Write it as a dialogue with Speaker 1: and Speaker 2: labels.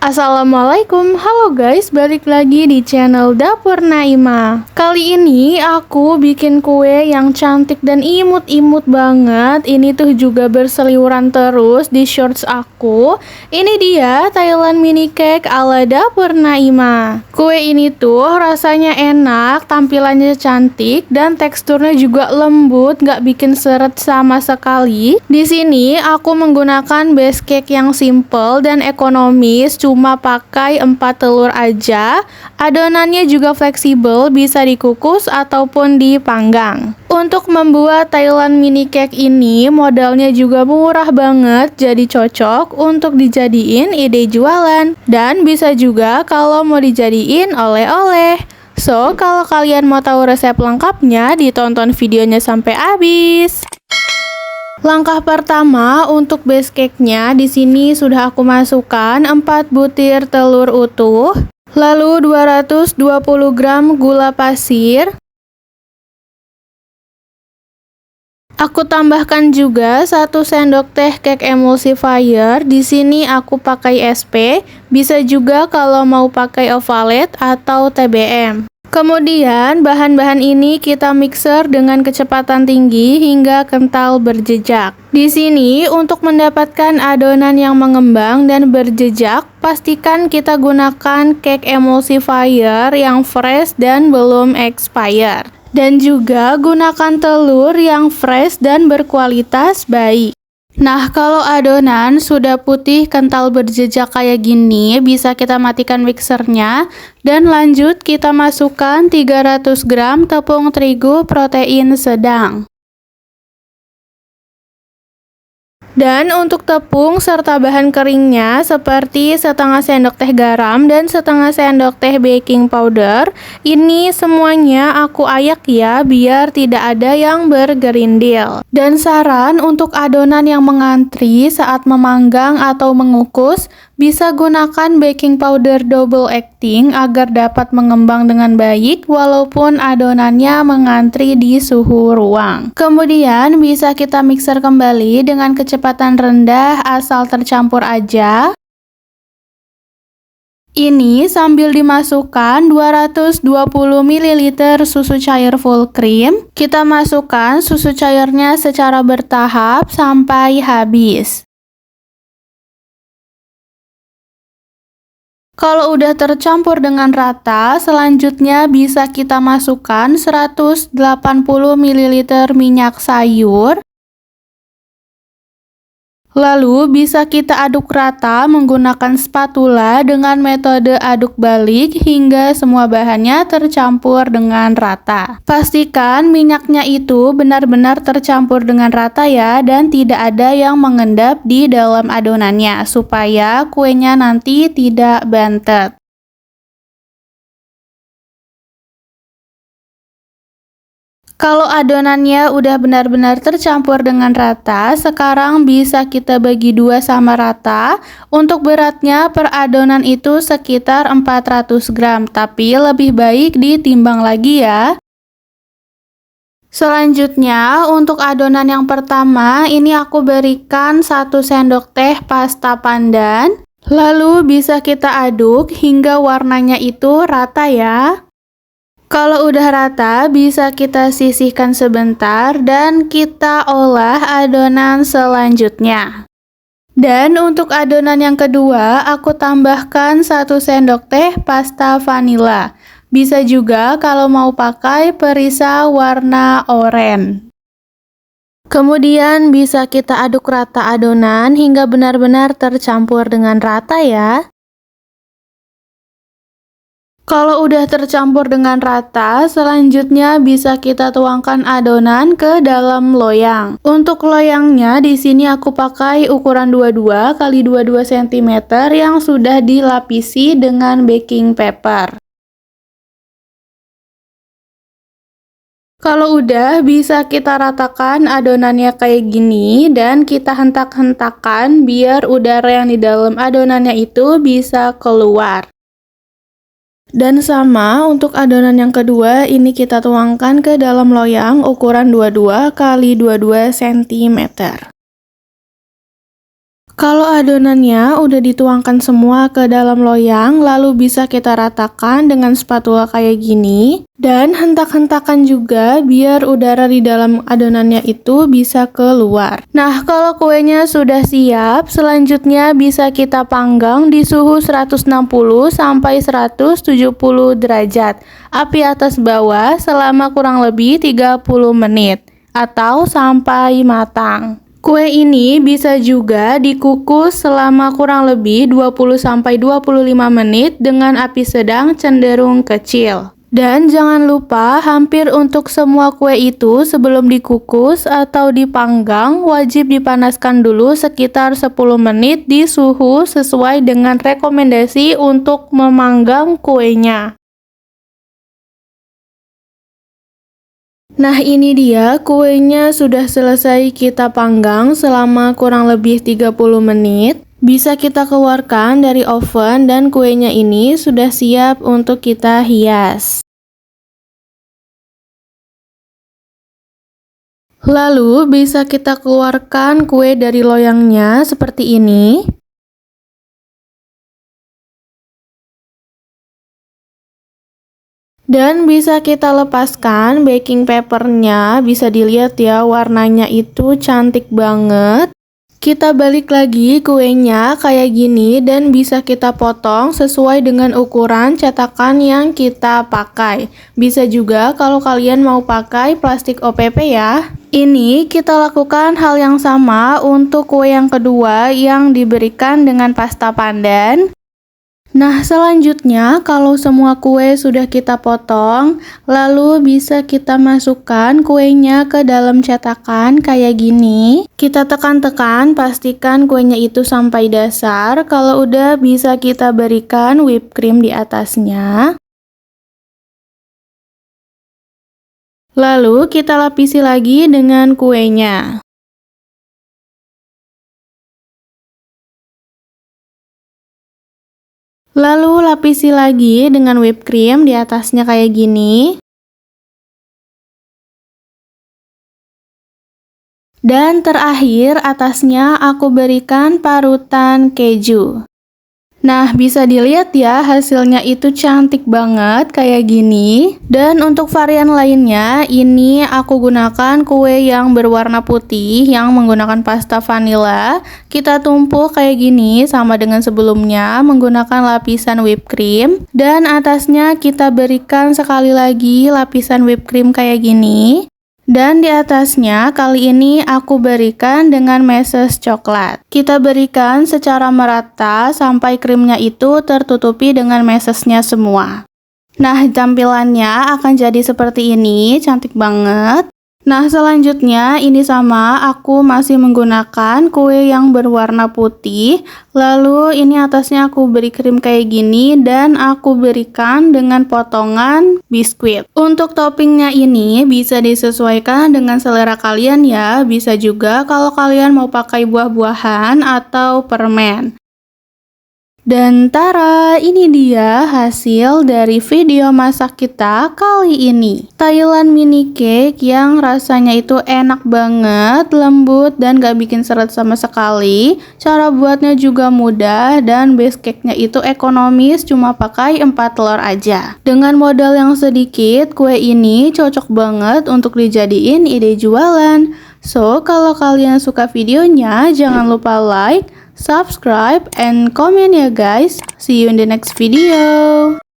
Speaker 1: Assalamualaikum, halo guys, balik lagi di channel Dapur Naima. Kali ini aku bikin kue yang cantik dan imut-imut banget. Ini tuh juga berseliweran terus di shorts aku. Ini dia Thailand mini cake ala Dapur Naima. Kue ini tuh rasanya enak, tampilannya cantik, dan teksturnya juga lembut, gak bikin seret sama sekali. Di sini aku menggunakan base cake yang simple dan ekonomis, cuma pakai 4 telur aja. Adonannya juga fleksibel, bisa dikukus ataupun dipanggang. Untuk membuat Thailand mini cake ini modalnya juga murah banget, jadi cocok untuk dijadiin ide jualan dan bisa juga kalau mau dijadiin oleh-oleh. So, kalau kalian mau tahu resep lengkapnya, ditonton videonya sampai habis. Langkah pertama untuk base cake-nya, di sini sudah aku masukkan 4 butir telur utuh, lalu 220 gram gula pasir. Aku tambahkan juga 1 sendok teh cake emulsifier. Di sini aku pakai SP, bisa juga kalau mau pakai ovalette atau TBM. Kemudian bahan-bahan ini kita mixer dengan kecepatan tinggi hingga kental berjejak. Di sini untuk mendapatkan adonan yang mengembang dan berjejak, pastikan kita gunakan cake emulsifier yang fresh dan belum expired. Dan juga gunakan telur yang fresh dan berkualitas baik. Nah, kalau adonan sudah putih kental berjejak kayak gini, bisa kita matikan mixernya dan lanjut kita masukkan 300 gram tepung terigu protein sedang. Dan untuk tepung serta bahan keringnya seperti setengah sendok teh garam dan setengah sendok teh baking powder, ini semuanya aku ayak ya biar tidak ada yang bergerindil. Dan saran untuk adonan yang mengantri saat memanggang atau mengukus, bisa gunakan baking powder double acting agar dapat mengembang dengan baik walaupun adonannya mengantri di suhu ruang. Kemudian bisa kita mixer kembali dengan kecepatan rendah asal tercampur aja. Ini sambil dimasukkan 220 ml susu cair full cream. Kita masukkan susu cairnya secara bertahap sampai habis. Kalau udah tercampur dengan rata, selanjutnya bisa kita masukkan 180 ml minyak sayur. Lalu bisa kita aduk rata menggunakan spatula dengan metode aduk balik hingga semua bahannya tercampur dengan rata. Pastikan minyaknya itu benar-benar tercampur dengan rata ya, dan tidak ada yang mengendap di dalam adonannya supaya kuenya nanti tidak bantet. Kalau adonannya udah benar-benar tercampur dengan rata, sekarang bisa kita bagi dua sama rata. Untuk beratnya per adonan itu sekitar 400 gram, tapi lebih baik ditimbang lagi ya. Selanjutnya, untuk adonan yang pertama, ini aku berikan 1 sendok teh pasta pandan. Lalu bisa kita aduk hingga warnanya itu rata ya. Kalau udah rata, bisa kita sisihkan sebentar dan kita olah adonan selanjutnya. Dan untuk adonan yang kedua, aku tambahkan 1 sendok teh pasta vanila. Bisa juga kalau mau pakai perisa warna oranye. Kemudian bisa kita aduk rata adonan hingga benar-benar tercampur dengan rata ya. Kalau udah tercampur dengan rata, selanjutnya bisa kita tuangkan adonan ke dalam loyang. Untuk loyangnya di sini aku pakai ukuran 22 x 22 cm yang sudah dilapisi dengan baking paper. Kalau udah, bisa kita ratakan adonannya kayak gini dan kita hentak-hentakan biar udara yang di dalam adonannya itu bisa keluar. Dan sama untuk adonan yang kedua, ini kita tuangkan ke dalam loyang ukuran 22 x 22 cm. Kalau adonannya udah dituangkan semua ke dalam loyang, lalu bisa kita ratakan dengan spatula kayak gini. Dan hentak-hentakan juga biar udara di dalam adonannya itu bisa keluar. Nah, kalau kuenya sudah siap, selanjutnya bisa kita panggang di suhu 160 sampai 170 derajat. Api atas bawah selama kurang lebih 30 menit atau sampai matang. Kue ini bisa juga dikukus selama kurang lebih 20-25 menit dengan api sedang cenderung kecil. Dan jangan lupa hampir untuk semua kue itu sebelum dikukus atau dipanggang wajib dipanaskan dulu sekitar 10 menit di suhu sesuai dengan rekomendasi untuk memanggang kuenya. Nah, ini dia kuenya sudah selesai kita panggang selama kurang lebih 30 menit. Bisa kita keluarkan dari oven dan kuenya ini sudah siap untuk kita hias. Lalu bisa kita keluarkan kue dari loyangnya seperti ini. Dan bisa kita lepaskan baking papernya, bisa dilihat ya warnanya itu cantik banget. Kita balik lagi kuenya kayak gini dan bisa kita potong sesuai dengan ukuran cetakan yang kita pakai. Bisa juga kalau kalian mau pakai plastik OPP ya. Ini kita lakukan hal yang sama untuk kue yang kedua yang diberikan dengan pasta pandan. Nah, selanjutnya kalau semua kue sudah kita potong, lalu bisa kita masukkan kuenya ke dalam cetakan kayak gini. Kita tekan-tekan, pastikan kuenya itu sampai dasar. Kalau udah bisa kita berikan whipped cream di atasnya. Lalu kita lapisi lagi dengan kuenya. Lalu lapisi lagi dengan whipped cream di atasnya kayak gini. Dan terakhir atasnya aku berikan parutan keju. Nah, bisa dilihat ya hasilnya itu cantik banget kayak gini. Dan untuk varian lainnya, ini aku gunakan kue yang berwarna putih yang menggunakan pasta vanilla. Kita tumpuk kayak gini sama dengan sebelumnya menggunakan lapisan whipped cream. Dan atasnya kita berikan sekali lagi lapisan whipped cream kayak gini. Dan di atasnya kali ini aku berikan dengan meses coklat. Kita berikan secara merata sampai krimnya itu tertutupi dengan mesesnya semua. Nah, tampilannya akan jadi seperti ini, cantik banget. Nah, selanjutnya ini sama, aku masih menggunakan kue yang berwarna putih. Lalu ini atasnya aku beri krim kayak gini dan aku berikan dengan potongan biskuit. Untuk toppingnya ini bisa disesuaikan dengan selera kalian ya. Bisa juga kalau kalian mau pakai buah-buahan atau permen. Dan tara, ini dia hasil dari video masak kita kali ini. Thailand mini cake yang rasanya itu enak banget, lembut dan gak bikin seret sama sekali. Cara buatnya juga mudah dan base cake-nya itu ekonomis, cuma pakai 4 telur aja. Dengan modal yang sedikit, kue ini cocok banget untuk dijadiin ide jualan. So, kalau kalian suka videonya, jangan lupa like, subscribe, and comment ya guys. See you in the next video.